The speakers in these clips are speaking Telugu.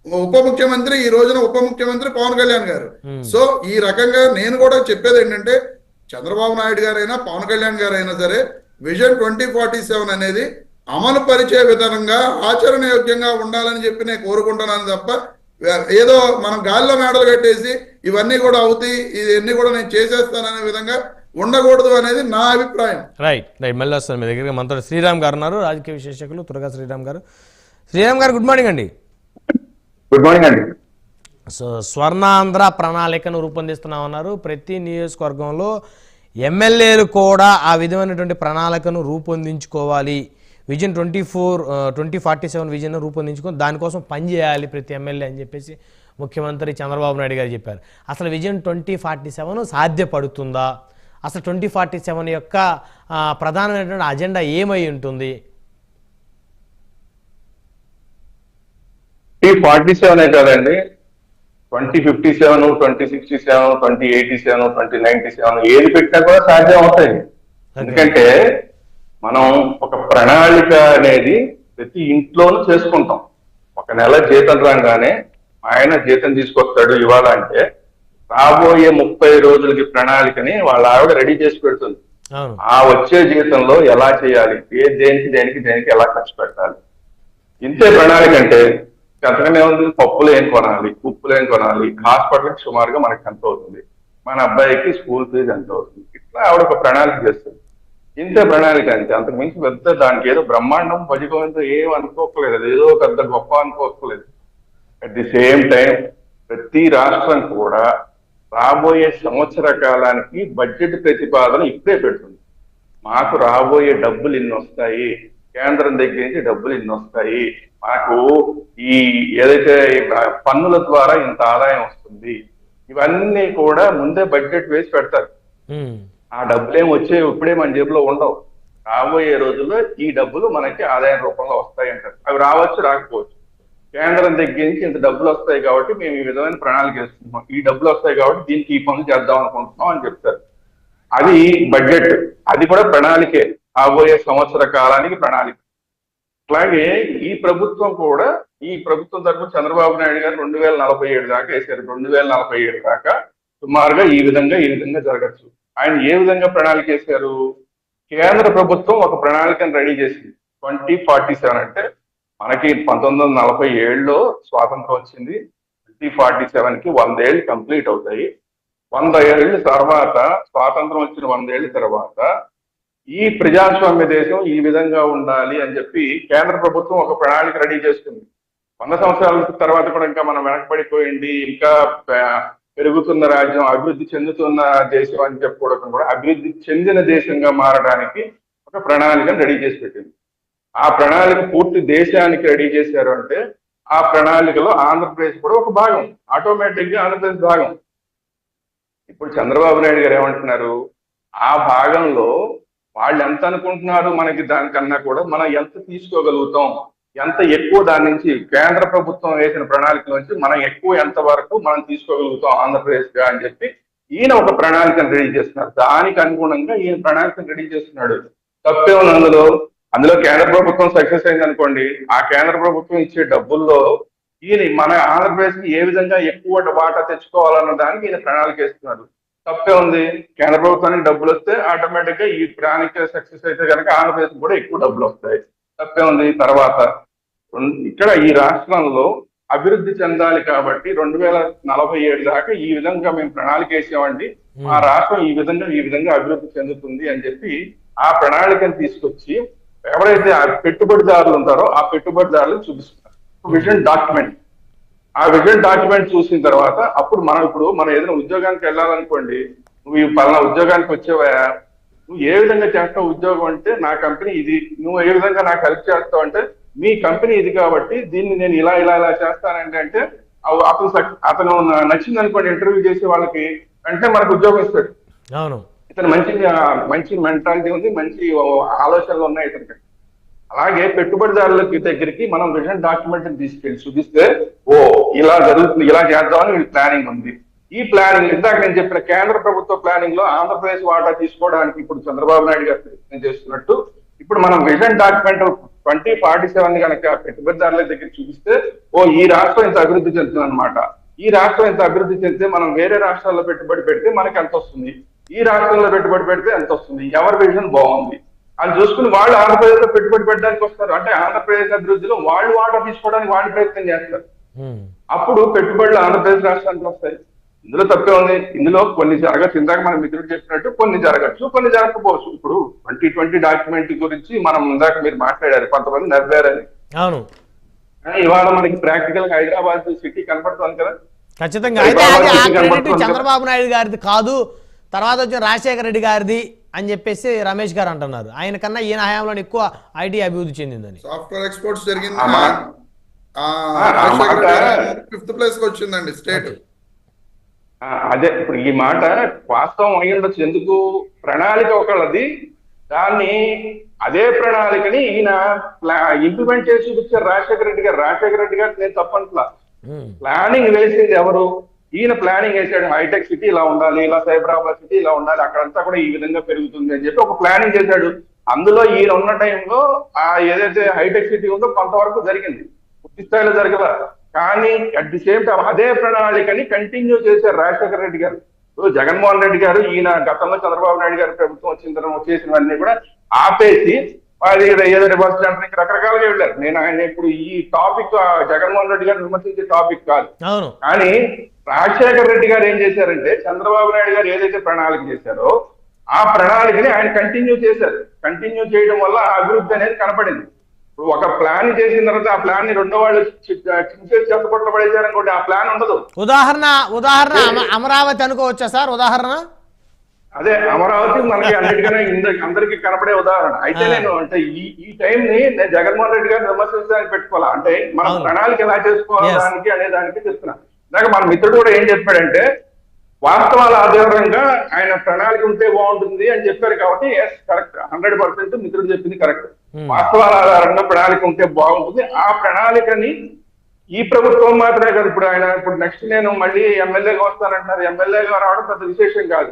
ఉప ముఖ్యమంత్రి, ఈ రోజున ఉప ముఖ్యమంత్రి పవన్ కళ్యాణ్ గారు. సో ఈ రకంగా నేను కూడా చెప్పేది ఏంటంటే, చంద్రబాబు నాయుడు గారైనా పవన్ కళ్యాణ్ గారైనా సరే విజన్ 2047 అనేది అమలు పరిచే విధంగా ఆచరణయోగ్యంగా ఉండాలని చెప్పి నేను కోరుకుంటున్నాను తప్ప, ఏదో మనం గాల్లో మేడలు కట్టేసి ఇవన్నీ కూడా అవుతాయి, ఇవన్నీ కూడా నేను చేసేస్తాననే విధంగా ఉండకూడదు అనేది నా అభిప్రాయం. రైట్ రైట్ మళ్ళీ వస్తాను మీ దగ్గరికి. మనతో శ్రీరామ్ గారు ఉన్నారు, రాజకీయ విశ్లేషకులు. త్వరగా శ్రీరామ్ గారు. శ్రీరామ్ గారు, గుడ్ మార్నింగ్ అండి. గుడ్ మార్నింగ్ అండి. సో స్వర్ణాంధ్ర ప్రణాళికను రూపొందిస్తున్నామన్నారు. ప్రతి నియోజకవర్గంలో ఎమ్మెల్యేలు కూడా ఆ విధమైనటువంటి ప్రణాళికను రూపొందించుకోవాలి, విజన్ 2047 విజన్ రూపొందించుకొని దానికోసం పనిచేయాలి ప్రతి ఎమ్మెల్యే అని చెప్పేసి ముఖ్యమంత్రి చంద్రబాబు నాయుడు గారు చెప్పారు. అసలు విజన్ 2047 సాధ్యపడుతుందా? అసలు 2047 యొక్క ప్రధానమైనటువంటి అజెండా ఏమై ఉంటుంది? 2047 కదండి, 2057, 2067, 2087, 2097 ఏది పెట్టినా కూడా సాధ్యం అవుతాయి. ఎందుకంటే మనం ఒక ప్రణాళిక అనేది ప్రతి ఇంట్లోనూ చేసుకుంటాం. ఒక నెల జీతం రాగానే ఆయన జీతం తీసుకొస్తాడు ఇవాళ అంటే, రాబోయే 30 రోజులకి ప్రణాళికని వాళ్ళ ఆవిడ రెడీ చేసి పెడుతుంది. ఆ వచ్చే జీతంలో ఎలా చేయాలి, దేనికి ఎలా ఖర్చు పెట్టాలి, ఇంతే ప్రణాళిక. అంటే అంతగానే ఉంది. పప్పులు ఏం కొనాలి, ఉప్పులు ఏం కొనాలి, హాస్పిటల్కి సుమారుగా మనకి ఎంత అవుతుంది, మన అబ్బాయికి స్కూల్ ఫీజు ఎంత అవుతుంది, ఇట్లా ఆవిడ ఒక ప్రణాళిక చేస్తుంది. ఇంతే ప్రణాళిక. అంతే, అంతకు మించి పెద్ద దానికి ఏదో బ్రహ్మాండం భజగవంతో ఏం అనుకోకలేదు, అది ఏదో పెద్ద గొప్ప అనుకోకలేదు. అట్ ది సేమ్ టైం ప్రతి రాష్ట్రం కూడా రాబోయే సంవత్సర కాలానికి బడ్జెట్ ప్రతిపాదన ఇప్పుడే పెడుతుంది. మాకు రాబోయే డబ్బులు ఇన్ని వస్తాయి, కేంద్రం దగ్గర నుంచి డబ్బులు ఇన్ని వస్తాయి, మాకు ఈ ఏదైతే పన్నుల ద్వారా ఇంత ఆదాయం వస్తుంది, ఇవన్నీ కూడా ముందే బడ్జెట్ వేసి పెడతారు. ఆ డబ్బులేం వచ్చే ఇప్పుడే మన జేబులో ఉండవు. రాబోయే రోజుల్లో ఈ డబ్బులు మనకి ఆదాయం రూపంలో వస్తాయి అంటారు. అవి రావచ్చు, రాకపోవచ్చు. కేంద్రం దగ్గర నుంచి ఇంత డబ్బులు వస్తాయి కాబట్టి మేము ఈ విధమైన ప్రణాళిక వేస్తున్నాం, ఈ డబ్బులు వస్తాయి కాబట్టి దీనికి ఈ పనులు చేద్దాం అనుకుంటున్నాం అని చెప్తారు. అది బడ్జెట్, అది కూడా ప్రణాళికే, రాబోయే సంవత్సర కాలానికి ప్రణాళిక. అలాగే ఈ ప్రభుత్వం కూడా, ఈ ప్రభుత్వం తరఫున చంద్రబాబు నాయుడు గారు 2047 దాకా వేశారు. 2047 దాకా సుమారుగా ఈ విధంగా జరగచ్చు. ఆయన ఏ విధంగా ప్రణాళిక వేశారు? కేంద్ర ప్రభుత్వం ఒక ప్రణాళికను రెడీ చేసింది. 2047 అంటే మనకి 1947లో స్వాతంత్రం వచ్చింది. 2047కి 100 ఏళ్ళు కంప్లీట్ అవుతాయి. 100 ఏళ్ళ తర్వాత, స్వాతంత్రం వచ్చిన 100 ఏళ్ళ తర్వాత ఈ ప్రజాస్వామ్య దేశం ఈ విధంగా ఉండాలి అని చెప్పి కేంద్ర ప్రభుత్వం ఒక ప్రణాళిక రెడీ చేసుకుంది. 100 సంవత్సరాల తర్వాత కూడా ఇంకా మనం వెనకబడిపోయింది, ఇంకా పెరుగుతున్న రాజ్యం, అభివృద్ధి చెందుతున్న దేశం అని చెప్పుకోవడం కూడా అభివృద్ధి చెందిన దేశంగా మారడానికి ఒక ప్రణాళికను రెడీ చేసి పెట్టింది. ఆ ప్రణాళిక పూర్తి దేశానికి రెడీ చేశారు అంటే ఆ ప్రణాళికలో ఆంధ్రప్రదేశ్ కూడా ఒక భాగం, ఆటోమేటిక్ గా ఆంధ్రప్రదేశ్ భాగం. ఇప్పుడు చంద్రబాబు నాయుడు గారు ఏమంటున్నారు? ఆ భాగంలో వాళ్ళు ఎంత అనుకుంటున్నారు మనకి, దానికన్నా కూడా మనం ఎంత తీసుకోగలుగుతాం, ఎంత ఎక్కువ దాని నుంచి కేంద్ర ప్రభుత్వం వేసిన ప్రణాళిక నుంచి మనం ఎక్కువ ఎంత వరకు మనం తీసుకోగలుగుతాం ఆంధ్రప్రదేశ్ గా అని చెప్పి ఈయన ఒక ప్రణాళికను రెడీ చేస్తున్నారు. దానికి అనుగుణంగా ఈయన ప్రణాళికను రెడీ చేస్తున్నాడు. తప్పే ఉంది అందులో కేంద్ర ప్రభుత్వం సక్సెస్ అయింది అనుకోండి, ఆ కేంద్ర ప్రభుత్వం ఇచ్చే డబ్బుల్లో ఈయన మన ఆంధ్రప్రదేశ్ కి ఏ విధంగా ఎక్కువ వాటా తెచ్చుకోవాలన్న దానికి ఈయన ప్రణాళిక వేస్తున్నారు. తప్పే ఉంది? కేంద్ర ప్రభుత్వానికి డబ్బులు వస్తే ఆటోమేటిక్ గా ఈ ప్రణాళిక సక్సెస్ అయితే కనుక ఆంధ్రప్రదేశ్ కూడా ఎక్కువ డబ్బులు వస్తాయి. తప్పే ఉంది? తర్వాత ఇక్కడ ఈ రాష్ట్రంలో అభివృద్ధి చెందాలి కాబట్టి 2047 దాకా ఈ విధంగా మేము ప్రణాళిక వేసామండి, మా రాష్ట్రం ఈ విధంగా అభివృద్ధి చెందుతుంది అని చెప్పి ఆ ప్రణాళికను తీసుకొచ్చి ఎవరైతే ఆ పెట్టుబడిదారులు ఉంటారో ఆ పెట్టుబడిదారులకు చూపిస్తున్నారు విజన్ డాక్యుమెంట్. ఆ విజన్ డాక్యుమెంట్ చూసిన తర్వాత అప్పుడు మనం ఏదైనా ఉద్యోగానికి వెళ్ళాలనుకోండి, నువ్వు ఈ పలానా ఉద్యోగానికి వచ్చేవా, నువ్వు ఏ విధంగా చేస్తావు ఉద్యోగం అంటే నా కంపెనీ ఇది, నువ్వు ఏ విధంగా నాకు హెల్ప్ చేస్తావు అంటే మీ కంపెనీ ఇది కాబట్టి దీన్ని నేను ఇలా చేస్తానండి అంటే అతను నచ్చింది అనుకోండి, ఇంటర్వ్యూ చేసే వాళ్ళకి వెంటనే మనకు ఉద్యోగం ఇస్తాడు. ఇతను మంచి మెంటాలిటీ ఉంది, మంచి ఆలోచనలు ఉన్నాయి ఇతనికి. అలాగే పెట్టుబడిదారులకి దగ్గరికి మనం విజన్ డాక్యుమెంట్ తీసుకెళ్ళి చూపిస్తే, ఓ ఇలా జరుగుతుంది, ఇలా చేద్దామని వీళ్ళ ప్లానింగ్ ఉంది. ఈ ప్లానింగ్ ఇందాక నేను చెప్పిన కేంద్ర ప్రభుత్వ ప్లానింగ్ లో ఆంధ్రప్రదేశ్ వాటా తీసుకోవడానికి ఇప్పుడు చంద్రబాబు నాయుడు గారు ప్రయత్నం చేస్తున్నట్టు ఇప్పుడు మనం విజన్ డాక్యుమెంట్ 2047 కనుక పెట్టుబడిదారుల దగ్గర చూపిస్తే ఓ ఈ రాష్ట్రం ఇంత అభివృద్ధి చెందుతుంది అనమాట. ఈ రాష్ట్రం ఇంత అభివృద్ధి చెందితే మనం వేరే రాష్ట్రాల్లో పెట్టుబడి పెడితే మనకి ఎంత వస్తుంది, ఈ రాష్ట్రంలో పెట్టుబడి పెడితే ఎంత వస్తుంది, ఎవరి విజన్ బాగుంది అని చూసుకుని వాళ్ళు ఆంధ్రప్రదేశ్ లో పెట్టుబడి పెట్టడానికి వస్తారు. అంటే ఆంధ్రప్రదేశ్ అభివృద్ధిలో వాళ్ళు వాటా తీసుకోవడానికి వాళ్ళు ప్రయత్నం చేస్తారు. అప్పుడు పెట్టుబడులు ఆంధ్రప్రదేశ్ రాష్ట్రానికి వస్తాయి. ఇందులో తప్పే ఉంది. ఇందులో కొన్ని జరగచ్చు, ఇందాక మన మిత్రుడు చెప్పినట్టు కొన్ని జరగచ్చు, కొన్ని జరగకపోవచ్చు. ఇప్పుడు 2020 డాక్యుమెంట్ గురించి మనం ఇందాక మీరు మాట్లాడారు, కొంతమంది నవ్వారని. అవును, కానీ ఇవాళ మనకి ప్రాక్టికల్ గా హైదరాబాద్ సిటీ కనపడుతుంది కదా. ఖచ్చితంగా. అయితే అది ఆ క్రెడిట్ చంద్రబాబు నాయుడు గారిది కాదు, తర్వాత వచ్చిన రాజశేఖర రెడ్డి గారిది అని చెప్పేసి రమేష్ గారు అంటున్నారు. ఆయన కన్నా ఈయన హయాంలో ఎక్కువ ఐటీ అభివృద్ధి చెందిందని. సాఫ్ట్వేర్ ఎక్స్పోర్ట్స్ జరిగింది, 5th ప్లేస్ కి వచ్చిందండి స్టేట్. అదే ఇప్పుడు ఈ మాట వాస్తవం అయి ఉండొచ్చు. ఎందుకు ప్రణాళిక ఒకళ్ళది, దాన్ని అదే ప్రణాళికని ఈయన ఇంప్లిమెంట్ చేసి చూపించారు రాజశేఖర రెడ్డి గారు. రాజశేఖర రెడ్డి గారు నేను తప్పట్లా, ప్లానింగ్ వేసింది ఎవరు? ఈయన ప్లానింగ్ వేసాడు. హైటెక్ సిటీ ఇలా ఉండాలి, ఇలా సైబరాబాద్ సిటీ ఇలా ఉండాలి, అక్కడంతా కూడా ఈ విధంగా పెరుగుతుంది అని చెప్పి ఒక ప్లానింగ్ చేశాడు. అందులో ఈయన ఉన్న టైంలో ఆ ఏదైతే హైటెక్ సిటీ ఉందో కొంతవరకు జరిగింది, పూర్తి స్థాయిలో జరగల. కానీ అట్ ది సేమ్ టైం అదే ప్రణాళికని కంటిన్యూ చేశారు రాజశేఖర రెడ్డి గారు. జగన్మోహన్ రెడ్డి గారు ఈయన గతంలో చంద్రబాబు నాయుడు గారి ప్రభుత్వం వచ్చిన తర్వాత చేసినవన్నీ కూడా ఆపేసి అది ఏదైతే బస్ స్టాండ్ రకరకాలుగా వెళ్ళారు. నేను ఆయన ఇప్పుడు ఈ టాపిక్ జగన్మోహన్ రెడ్డి గారు విమర్శించే టాపిక్ కాదు. కానీ రాజశేఖర రెడ్డి గారు ఏం చేశారంటే చంద్రబాబు నాయుడు గారు ఏదైతే ప్రణాళిక చేశారో ఆ ప్రణాళికని ఆయన కంటిన్యూ చేశారు. కంటిన్యూ చేయడం వల్ల ఆ అభివృద్ధి అనేది కనపడింది. ఇప్పుడు ఒక ప్లాన్ చేసిన తర్వాత ఆ ప్లాన్ ని రెండో వాళ్ళు చించేసి చెప్పబడేసారనుకోండి, ఆ ప్లాన్ ఉండదు. ఉదాహరణ అమరావతి అనుకోవచ్చా సార్? ఉదాహరణ అదే అమరావతి మనకి అన్నిటికన్నా అందరికీ కనపడే ఉదాహరణ. అయితే నేను అంటే ఈ టైం ని నేను జగన్మోహన్ రెడ్డి గారిని విమర్శించడానికి పెట్టుకోవాలా, అంటే మనం ప్రణాళిక ఎలా చేసుకోవాలి దానికి అనే దానికి చెప్తున్నా. ఇందాక మన మిత్రుడు కూడా ఏం చెప్పాడంటే వాస్తవాల ఆధారంగా ఆయన ప్రణాళిక ఉంటే బాగుంటుంది అని చెప్పారు. కాబట్టి ఎస్ కరెక్ట్, 100% మిత్రుడు చెప్పింది కరెక్ట్. వాస్తవాల ఆధారంగా ప్రణాళిక ఉంటే బాగుంటుంది. ఆ ప్రణాళికని ఈ ప్రభుత్వం మాత్రమే కాదు, ఇప్పుడు ఆయన ఇప్పుడు నెక్స్ట్ నేను మళ్ళీ ఎమ్మెల్యేగా వస్తానంటున్నారు. ఎమ్మెల్యేగా రావడం పెద్ద విశేషం కాదు,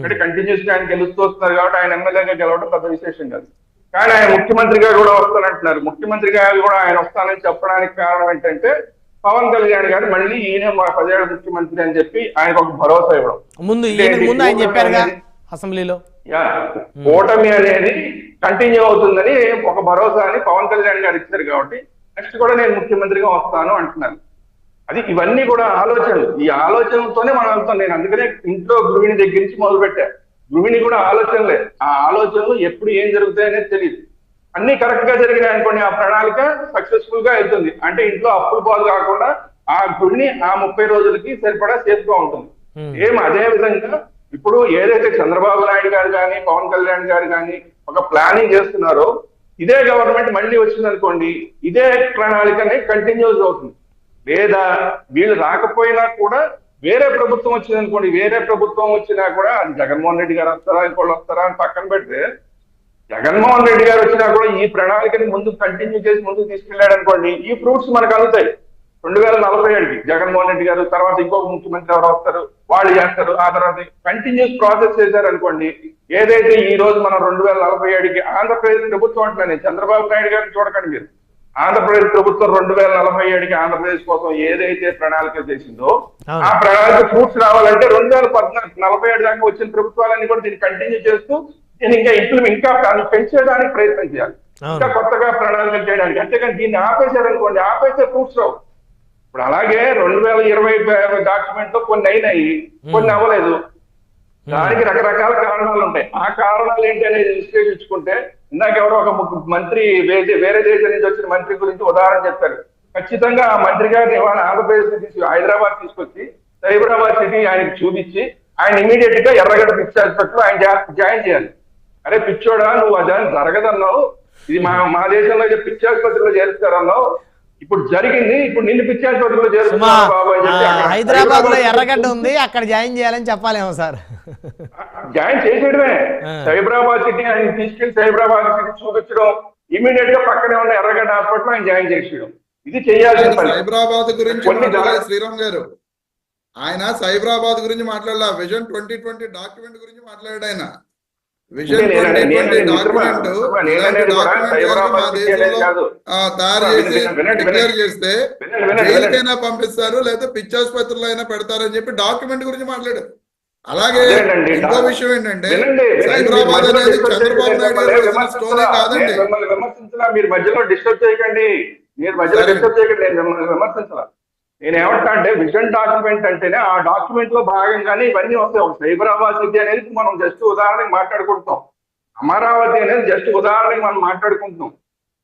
అంటే కంటిన్యూస్ గా ఆయన గెలుస్తూ వస్తున్నారు కాబట్టి ఆయన ఎమ్మెల్యేగా గెలవడం పెద్ద విశేషం కాదు. కానీ ఆయన ముఖ్యమంత్రిగా కూడా వస్తానంటున్నారు. ముఖ్యమంత్రిగా కూడా ఆయన వస్తానని చెప్పడానికి కారణం ఏంటంటే పవన్ కళ్యాణ్ గారు మళ్ళీ ఈయన 10 ఏళ్ల ముఖ్యమంత్రి అని చెప్పి ఆయనకు ఒక భరోసా ఇవ్వడం. ముందు ఆయన చెప్పారుగా అసెంబ్లీలో, ఓటమి అనేది కంటిన్యూ అవుతుందని ఒక భరోసాని పవన్ కళ్యాణ్ గారు ఇచ్చారు. కాబట్టి నెక్స్ట్ కూడా నేను ముఖ్యమంత్రిగా వస్తాను అంటున్నారు. అది ఇవన్నీ కూడా ఆలోచనలు. ఈ ఆలోచనలతోనే మనం వెళ్తాం. నేను అందుకనే ఇంట్లో గృహిణి దగ్గర నుంచి మొదలు పెట్టా. గృహిణి కూడా ఆలోచనలే. ఆ ఆలోచనలు ఎప్పుడు ఏం జరుగుతాయనేది తెలియదు. అన్ని కరెక్ట్ గా జరిగినాయి అనుకోండి, ఆ ప్రణాళిక సక్సెస్ఫుల్ గా అవుతుంది. అంటే ఇంట్లో అప్పులు పాలు కాకుండా ఆ గృహిణి ఆ 30 రోజులకి సరిపడా సేఫ్ గా ఉంటుంది. అదే విధంగా ఇప్పుడు ఏదైతే చంద్రబాబు నాయుడు గారు కానీ పవన్ కళ్యాణ్ గారు కానీ ఒక ప్లానింగ్ చేస్తున్నారో ఇదే గవర్నమెంట్ మళ్ళీ వచ్చిందనుకోండి, ఇదే ప్రణాళికనే కంటిన్యూస్ అవుతుంది. లేదా వీళ్ళు రాకపోయినా కూడా వేరే ప్రభుత్వం వచ్చిందనుకోండి, వేరే ప్రభుత్వం వచ్చినా కూడా అది జగన్మోహన్ రెడ్డి గారు వస్తారా ఇంకోళ్ళు వస్తారా అని పక్కన పెడితే జగన్మోహన్ రెడ్డి గారు వచ్చినా కూడా ఈ ప్రణాళికని ముందు కంటిన్యూ చేసి ముందుకు తీసుకెళ్లాడు అనుకోండి, ఈ ఫ్రూట్స్ మనకు అందుతాయి. 2047కి జగన్మోహన్ రెడ్డి గారు తర్వాత ఇంకొక ముఖ్యమంత్రి ఎవరు వస్తారు, వాళ్ళు చేస్తారు. ఆ తర్వాత కంటిన్యూస్ ప్రాసెస్ చేశారు అనుకోండి, ఏదైతే ఈ రోజు మనం 2047కి ఆంధ్రప్రదేశ్ ప్రభుత్వం అంటున్నాను, చంద్రబాబు నాయుడు గారిని చూడకండి మీరు, ఆంధ్రప్రదేశ్ ప్రభుత్వం 2047కి ఆంధ్రప్రదేశ్ కోసం ఏదైతే ప్రణాళిక చేసిందో ఆ ప్రణాళిక ఫ్రూట్స్ రావాలంటే 2047 దాకా వచ్చిన ప్రభుత్వాలన్నీ కూడా దీన్ని కంటిన్యూ చేస్తూ దీన్ని ఇంకా పెంచేయడానికి ప్రయత్నం చేయాలి, ఇంకా కొత్తగా ప్రణాళికలు చేయడానికి. అంతేకాని దీన్ని ఆపేశారనుకోండి, ఆపేసే ఫ్రూట్స్ రావు. ఇప్పుడు అలాగే 2020 డాక్యుమెంట్ లో కొన్ని అయినాయి, కొన్ని అవ్వలేదు. దానికి రకరకాల కారణాలు ఉంటాయి. ఆ కారణాలు ఏంటి అనేది విశ్లేషించుకుంటే ఇందాక ఎవరో ఒక మంత్రి వేరే దేశం నుంచి వచ్చిన మంత్రి గురించి ఉదాహరణ చెప్పారు. ఖచ్చితంగా ఆ మంత్రి గారిని ఇవాళ ఆంధ్రప్రదేశ్ హైదరాబాద్ తీసుకొచ్చి సైబరాబాద్ సిటీ ఆయనకు చూపించి ఆయన ఇమీడియట్ గా ఎర్రగడ్డ పిచ్చి హాస్పిటల్ ఆయన జాయిన్ చేయాలి. అరే పిచ్చోడా, నువ్వు అది జరగదన్నావు, ఇది మా దేశంలో పిచ్చి ఆసుపత్రిలో చేరుస్తారన్నావు, ఇప్పుడు జరిగింది, ఇప్పుడు నిన్ను పిచ్చి ఆసుపత్రిలో చేరుస్తున్నావు బాబు అని చెప్పి హైదరాబాద్ లో ఎర్రగడ్డ ఉంది అక్కడ జాయిన్ చేయాలని చెప్పాలేమో సార్. జాయిన్ చేసేయడమే. సైబరాబాద్ సిటీ ఆయన తీసుకెళ్లి సైబరాబాద్ సిటీ చూపించడం, ఇమీడియట్ గా పక్కనే ఉన్న ఎర్రగడ్డ హాస్పిటల్ ఆయన జాయిన్ చేసేయడం, ఇది చేయాల్సిన పని. సైబరాబాద్ గురించి శ్రీరామ్ గారు ఆయన సైబరాబాద్ గురించి మాట్లాడాల, విజన్ 2020 డాక్యుమెంట్ గురించి మాట్లాడాడు ఆయన. విజన్ 2020 డాక్యుమెంట్ ఇలాంటి డాక్యుమెంట్ మా దేశంలో తయారు చేసి డిక్లేర్ చేస్తే జైలుకైనా పంపిస్తారు లేదా పిచ్చాసుపత్రులు అయినా పెడతారని చెప్పి డాక్యుమెంట్ గురించి మాట్లాడారు. అలాగే ఇంకో విషయం ఏంటంటే సైబరాబాద్ అనేది చంద్రబాబు నాయుడు గారు స్టోరీ కాదండి. విమర్శించాలా మీరు మధ్యలో డిస్టర్బ్ చేయకండి, మీరు మధ్యలో డిస్టర్బ్ చేయకండి. నేను విమర్శించాలా, నేను ఏమంటా అంటే విజన్ డాక్యుమెంట్ అంటేనే ఆ డాక్యుమెంట్ లో భాగంగానే ఇవన్నీ వస్తాయి. ఒక సైబరాబాద్ సిటీ అనేది మనం జస్ట్ ఉదాహరణకి మాట్లాడుకుంటాం, అమరావతి అనేది జస్ట్ ఉదాహరణకి మనం మాట్లాడుకుంటున్నాం.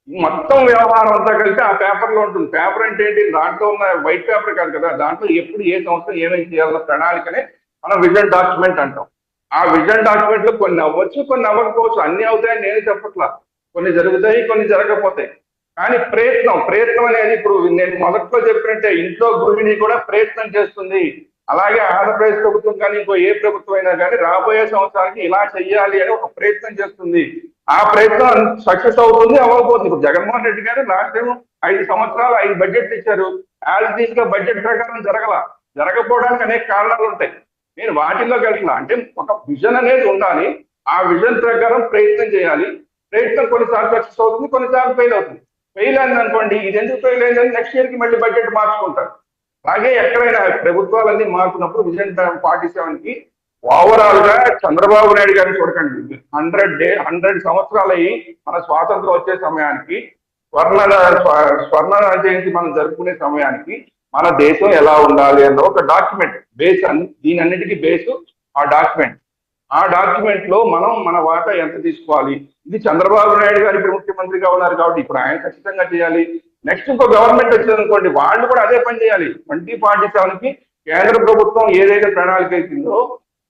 మొత్తం వ్యవహారం అంతా కలిసి ఆ పేపర్ లో ఉంటుంది. పేపర్ అంటే ఏంటి, దాంట్లో ఉన్న వైట్ పేపర్ కాదు కదా, దాంట్లో ఎప్పుడు ఏ సంవత్సరం ఏమేమి చేయాలన్న ప్రణాళికనే మనం విజన్ డాక్యుమెంట్ అంటాం. ఆ విజన్ డాక్యుమెంట్ లో కొన్ని అవ్వచ్చు, కొన్ని అవ్వకపోవచ్చు, అన్ని అవుతాయని నేను చెప్పట్లా. కొన్ని జరుగుతాయి, కొన్ని జరగకపోతాయి. కానీ ప్రయత్నం అనేది ఇప్పుడు నేను మొదట్లో చెప్పినట్టే ఇంట్లో గృహిణి కూడా ప్రయత్నం చేస్తుంది. అలాగే ఆంధ్రప్రదేశ్ ప్రభుత్వం కానీ ఇంకో ఏ ప్రభుత్వం అయినా కానీ రాబోయే సంవత్సరానికి ఇలా చెయ్యాలి అని ఒక ప్రయత్నం చేస్తుంది. ఆ ప్రయత్నం సక్సెస్ అవుతుంది, అవ్వకపోతుంది. ఇప్పుడు జగన్మోహన్ రెడ్డి గారు లాస్ట్ టైం 5 సంవత్సరాలు 5 బడ్జెట్లు ఇచ్చారు. యాజ్ గా బడ్జెట్ ప్రకారం జరగకపోవడానికి అనేక కారణాలు ఉంటాయి. నేను వాటిల్లోకి వెళ్తున్నా. అంటే ఒక విజన్ అనేది ఉండాలి, ఆ విజన్ ప్రకారం ప్రయత్నం చేయాలి. ప్రయత్నం కొన్నిసార్లు సక్సెస్ అవుతుంది, కొన్నిసార్లు ఫెయిల్ అవుతుంది. ఫెయిల్ అయింది అనుకోండి, ఇది ఎందుకు ఫెయిల్ అయిందని నెక్స్ట్ ఇయర్ కి మళ్ళీ బడ్జెట్ మార్చుకుంటారు. అలాగే ఎక్కడైనా ప్రభుత్వాలన్నీ మారుతున్నప్పుడు విజన్ 47 కి ఓవరాల్ గా చంద్రబాబు నాయుడు గారిని చూడకండి. 100 సంవత్సరాలు అయ్యి మన స్వాతంత్రం వచ్చే సమయానికి, స్వర్ణ జయంతి మనం జరుపుకునే సమయానికి మన దేశం ఎలా ఉండాలి అన్న ఒక డాక్యుమెంట్ బేస్, దీని అన్నిటికీ బేస్ ఆ డాక్యుమెంట్. ఆ డాక్యుమెంట్ లో మనం మన వాటా ఎంత తీసుకోవాలి, ఇది చంద్రబాబు నాయుడు గారు ఇప్పుడు ముఖ్యమంత్రిగా ఉన్నారు కాబట్టి ఇప్పుడు ఆయన ఖచ్చితంగా చేయాలి. నెక్స్ట్ ఇంకో గవర్నమెంట్ వచ్చింది అనుకోండి, వాళ్ళు కూడా అదే పని చేయాలి. 2047 కి కేంద్ర ప్రభుత్వం ఏదైతే ప్రణాళిక ఇచ్చిందో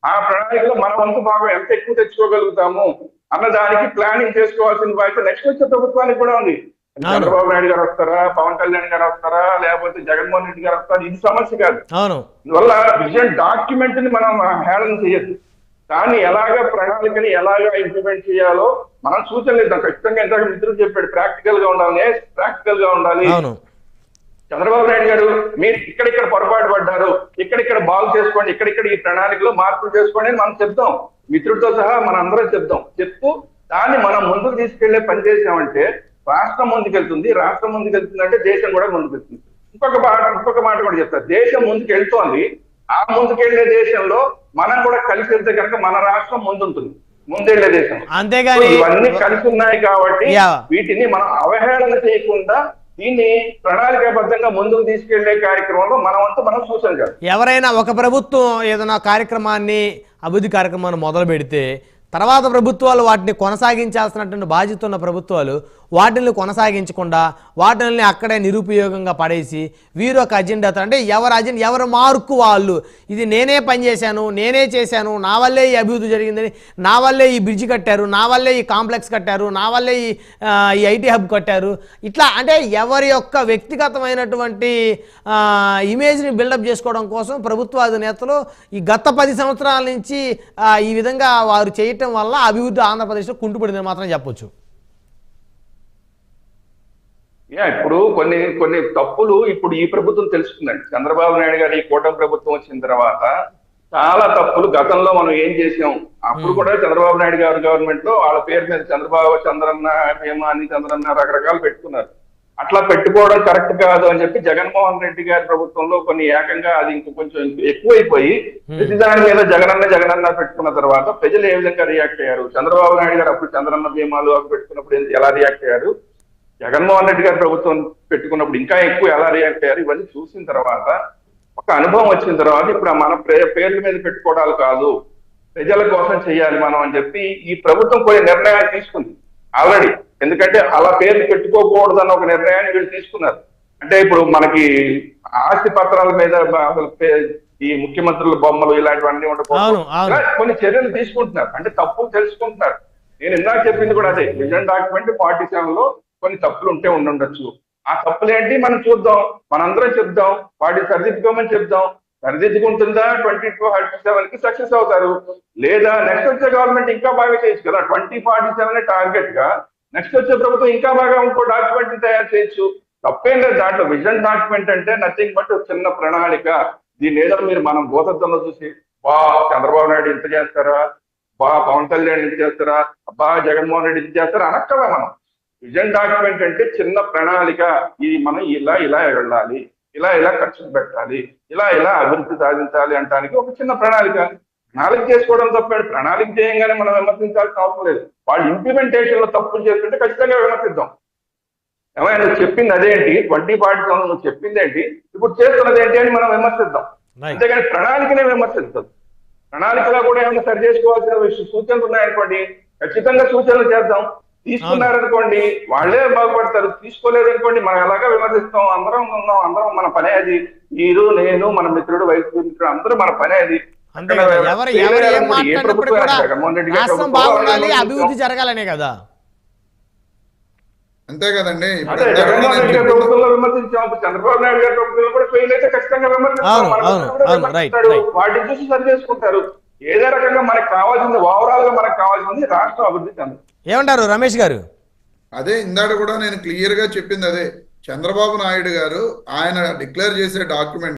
ఆ ప్రణాళికలో మన వంతు భాగం ఎంత ఎక్కువ తెచ్చుకోగలుగుతాము అన్న దానికి ప్లానింగ్ చేసుకోవాల్సిన బాధ్యత నెక్స్ట్ వచ్చే ప్రభుత్వానికి కూడా ఉంది. చంద్రబాబు నాయుడు గారు వస్తారా, పవన్ కళ్యాణ్ గారు వస్తారా, లేకపోతే జగన్మోహన్ రెడ్డి గారు వస్తారా, ఇది సమస్య కాదు. అందువల్ల విజన్ డాక్యుమెంట్ ని మనం హేళన చేయొద్దు. కానీ ఎలాగ ప్రణాళికని ఎలాగ ఇంప్లిమెంట్ చేయాలో మనం సూచనలు ఇద్దాం. ఖచ్చితంగా ఎంత మిత్రులు చెప్పాడు, ప్రాక్టికల్ గా ఉండాలి. చంద్రబాబు నాయుడు గారు మీరు ఇక్కడిక్కడ పొరపాటు పడ్డారు, ఇక్కడిక్కడ బాగు చేసుకోండి, ఇక్కడిక్కడ ఈ ప్రణాళికలో మార్పులు చేసుకోండి అని మనం చెప్తాం. మిత్రుడితో సహా మనం అందరం చెప్తూ దాన్ని మనం ముందుకు తీసుకెళ్లే పని చేసామంటే రాష్ట్రం ముందుకెళ్తుంది. రాష్ట్రం ముందుకెళ్తుందంటే దేశం కూడా ముందుకెళ్తుంది. ఇంకొక మాట కూడా చెప్తారు, దేశం ముందుకు వెళ్తోంది. ఆ ముందుకెళ్లే దేశంలో మనం కూడా కలిసి వెళ్తే కనుక మన రాష్ట్రం ముందెళ్లే దేశం. అంతేగాని ఇవన్నీ కలిసి ఉన్నాయి కాబట్టి వీటిని మనం అవహేళన చేయకుండా దీన్ని ప్రణాళికాబద్ధంగా ముందుకు తీసుకెళ్లే కార్యక్రమంలో మనం సూచన చేయాలి. ఎవరైనా ఒక ప్రభుత్వం ఏదైనా కార్యక్రమాన్ని, అభివృద్ధి కార్యక్రమాన్ని మొదలు పెడితే తర్వాత ప్రభుత్వాలు వాటిని కొనసాగించాల్సినటువంటి బాధ్యత ఉన్న ప్రభుత్వాలు వాటిని కొనసాగించకుండా వాటిని అక్కడే నిరుపయోగంగా పడేసి వీరు ఒక అజెండాతో, అంటే ఎవరి మార్కు వాళ్ళు, ఇది నేనే పనిచేశాను, నేనే చేశాను, నా వల్లే ఈ అభివృద్ధి జరిగిందని, నా వల్లే ఈ బ్రిడ్జ్ కట్టారు, నా వల్లే ఈ కాంప్లెక్స్ కట్టారు, నా వల్లే ఈ ఐటీ హబ్ కట్టారు, ఇట్లా అంటే ఎవరి యొక్క వ్యక్తిగతమైనటువంటి ఇమేజ్ని బిల్డప్ చేసుకోవడం కోసం ప్రభుత్వాధినేతలు ఈ గత 10 సంవత్సరాల నుంచి ఈ విధంగా వారు చేయటం వల్ల అభివృద్ధి ఆంధ్రప్రదేశ్లో కుంటుపడిందని మాత్రం చెప్పొచ్చు. ఇప్పుడు కొన్ని తప్పులు ఇప్పుడు ఈ ప్రభుత్వం తెలుసుకుందండి. చంద్రబాబు నాయుడు గారు ఈ కూటమి ప్రభుత్వం వచ్చిన తర్వాత చాలా తప్పులు గతంలో మనం ఏం చేసాం, అప్పుడు కూడా చంద్రబాబు నాయుడు గారు గవర్నమెంట్ లో వాళ్ళ పేరు మీద చంద్రన్న హేమాని చంద్రన్న రకరకాలు పెట్టుకున్నారు. అట్లా పెట్టుకోవడం కరెక్ట్ కాదు అని చెప్పి జగన్మోహన్ రెడ్డి గారి ప్రభుత్వంలో కొన్ని ఏకంగా అది కొంచెం ఎక్కువైపోయి ప్రతిదాని మీద జగనన్న పెట్టుకున్న తర్వాత ప్రజలు ఏ విధంగా రియాక్ట్ అయ్యారు, చంద్రబాబు నాయుడు గారు అప్పుడు చంద్రన్న భీమాలు అవి పెట్టుకున్నప్పుడు ఎలా రియాక్ట్ అయ్యారు, జగన్మోహన్ రెడ్డి గారి ప్రభుత్వం పెట్టుకున్నప్పుడు ఇంకా ఎక్కువ ఎలా రియాక్ట్ అయ్యారు, ఇవన్నీ చూసిన తర్వాత ఒక అనుభవం వచ్చిన తర్వాత ఇప్పుడు మన పేర్ల మీద పెట్టుకోవడాలు కాదు, ప్రజల కోసం చేయాలి మనం అని చెప్పి ఈ ప్రభుత్వం కొన్ని నిర్ణయాలు తీసుకుంది ఆల్రెడీ. ఎందుకంటే అలా పేర్లు పెట్టుకోకూడదు అన్న ఒక నిర్ణయాన్ని వీళ్ళు తీసుకున్నారు. అంటే ఇప్పుడు మనకి ఆస్తి పత్రాల మీద ఈ ముఖ్యమంత్రుల బొమ్మలు ఇలాంటివన్నీ ఉండకూడదు, కొన్ని చర్యలు తీసుకుంటున్నారు. అంటే తప్పులు తెలుసుకుంటున్నారు. నేను ఇందాక చెప్పింది కూడా అదే, విజన్ డాక్యుమెంట్ 47 లో కొన్ని తప్పులు ఉంటే ఉండొచ్చు. ఆ తప్పులు ఏంటి మనం చూద్దాం, మనందరం చెప్దాం, వాటిని సరిదిద్దుకోమని చెప్దాం. సరిదిద్దుకుంటుందా 2047 కి సక్సెస్ అవుతారు, లేదా నెక్స్ట్ వచ్చే గవర్నమెంట్ ఇంకా బాగా చేయొచ్చు కదా. 2047 టార్గెట్ గా నెక్స్ట్ వచ్చే ప్రభుత్వం ఇంకా బాగా ఇంకో డాక్యుమెంట్ తయారు చేయొచ్చు, తప్పేం లేదు దాంట్లో. విజన్ డాక్యుమెంట్ అంటే నథింగ్ బట్ చిన్న ప్రణాళిక. దీని ఏదో మనం భూతత్వంలో చూసి చంద్రబాబు నాయుడు ఇంత చేస్తారా, పవన్ కళ్యాణ్ ఇది చేస్తారా, అబ్బా జగన్మోహన్ రెడ్డి ఇది చేస్తారా అనక్కలే. మనం విజన్ డాక్యుమెంట్ అంటే చిన్న ప్రణాళిక, ఇది మనం ఇలా వెళ్ళాలి, ఇలా ఖర్చు పెట్టాలి, ఇలా అభివృద్ధి సాధించాలి అంటానికి ఒక చిన్న ప్రణాళిక. ప్రణాళిక చేసుకోవడం తప్పాడు, ప్రణాళిక చేయంగానే మనం విమర్శించాల్సిన అవసరం లేదు. వాళ్ళు ఇంప్లిమెంటేషన్ లో తప్పులు చేస్తుంటే ఖచ్చితంగా విమర్శిద్దాం. ఏమైనా నువ్వు చెప్పింది అదేంటి, 2040 నువ్వు చెప్పింది ఏంటి, ఇప్పుడు చేస్తున్నది ఏంటి అని మనం విమర్శిద్దాం. అంతేగాని ప్రణాళికనే విమర్శించదు. ప్రణాళికలో కూడా ఏమైనా సరి చేసుకోవాల్సిన సూచనలు ఉన్నాయనుకోండి, ఖచ్చితంగా సూచనలు చేద్దాం. తీసుకున్నారనుకోండి వాళ్ళే బాగుపడతారు, తీసుకోలేదు అనుకోండి మనం ఎలాగా విమర్శిస్తాం. అందరం ఉన్నాం, అందరం మన పనే అది. మీరు, నేను, మన మిత్రుడు, వైస్ మిత్రుడు అందరూ మన పనే అది. జగన్మోహన్ రెడ్డి బాగుండాలి, అభివృద్ధి జరగాలనే కదా. అంతే కదండి. జగన్మోహన్ రెడ్డి గారి ప్రభుత్వంలో విమర్శించాం, చంద్రబాబు నాయుడు గారి ప్రభుత్వంలో కూడా ఫెయిల్ అయితే ఖచ్చితంగా విమర్శిస్తాం. వాటిని చూసి సరి చేసుకుంటారు. ఏదే రకంగా మనకు కావాల్సింది, ఓవరాల్ గా మనకు కావాల్సింది రాష్ట్రం అభివృద్ధి చెందాలి. ఏమంటారు రమేష్ గారు? అదే ఇందాక కూడా నేను క్లియర్ గా చెప్పింది అదే. చంద్రబాబు నాయుడు గారు ఆయన డిక్లేర్ చేసే డాక్యుమెంట్